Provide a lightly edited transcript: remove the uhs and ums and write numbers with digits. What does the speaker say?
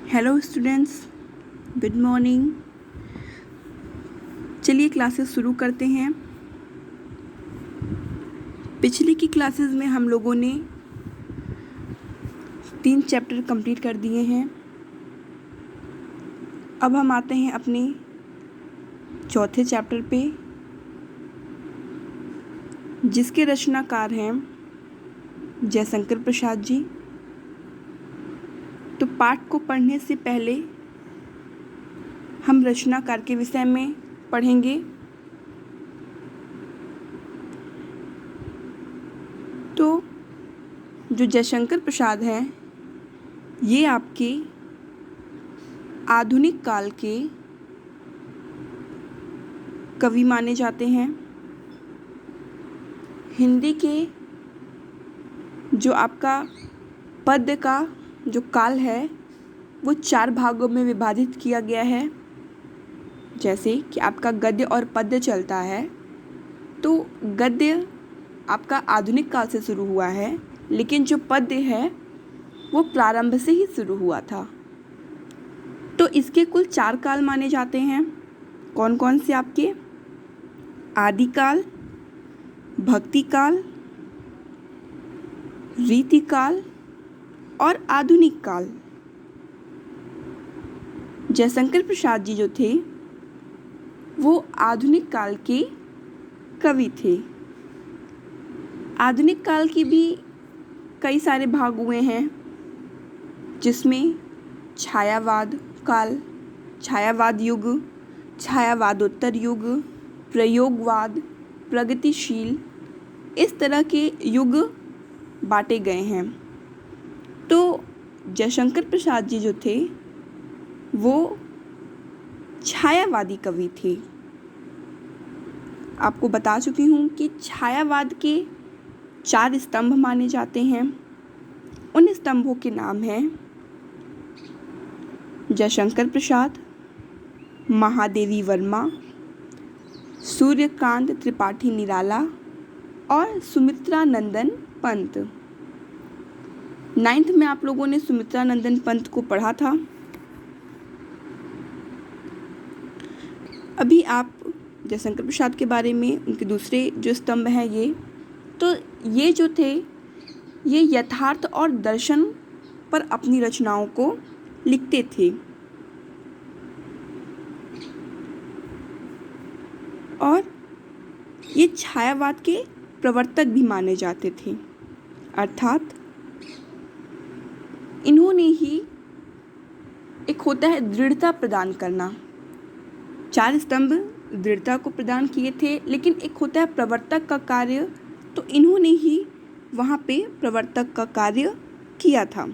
Hello students, good morning. चलिए classes शुरू करते हैं। पिछली की क्लासेस में हम लोगों ने 3 चैप्टर कंप्लीट कर दिए हैं। अब हम आते हैं अपने चौथे चैप्टर पे, जिसके रचनाकार हैं जयशंकर प्रसाद जी। तो पाठ को पढ़ने से पहले हम रचनाकार के विषय में पढ़ेंगे। तो जो जयशंकर प्रसाद हैं, ये आपके आधुनिक काल के कवि माने जाते हैं। हिंदी के जो आपका पद्य का जो काल है वो 4 भागों में विभाजित किया गया है। जैसे कि आपका गद्य और पद्य चलता है, तो गद्य आपका आधुनिक काल से शुरू हुआ है, लेकिन जो पद्य है वो प्रारंभ से ही शुरू हुआ था। तो इसके कुल 4 काल माने जाते हैं। कौन कौन से आपके? आदिकाल, भक्ति काल, रीति काल और आधुनिक काल। जयशंकर प्रसाद जी जो थे वो आधुनिक काल के कवि थे। आधुनिक काल की भी कई सारे भाग हुए हैं, जिसमें छायावाद काल, छायावाद युग, छायावादोत्तर युग, प्रयोगवाद, प्रगतिशील, इस तरह के युग बांटे गए हैं। तो जयशंकर प्रसाद जी जो थे वो छायावादी कवि थे। आपको बता चुकी हूँ कि छायावाद के 4 स्तंभ माने जाते हैं। उन स्तंभों के नाम हैं जयशंकर प्रसाद, महादेवी वर्मा, सूर्यकांत त्रिपाठी निराला और सुमित्रा नंदन पंत। 9th में आप लोगों ने सुमित्रा नंदन पंत को पढ़ा था। अभी आप जयशंकर प्रसाद के बारे में, उनके दूसरे जो स्तंभ हैं ये जो थे ये यथार्थ और दर्शन पर अपनी रचनाओं को लिखते थे और ये छायावाद के प्रवर्तक भी माने जाते थे। अर्थात इन्होंने ही, एक होता है दृढ़ता प्रदान करना, 4 स्तंभ दृढ़ता को प्रदान किए थे, लेकिन एक होता है प्रवर्तक का कार्य, तो इन्होंने ही वहाँ पे प्रवर्तक का कार्य किया था।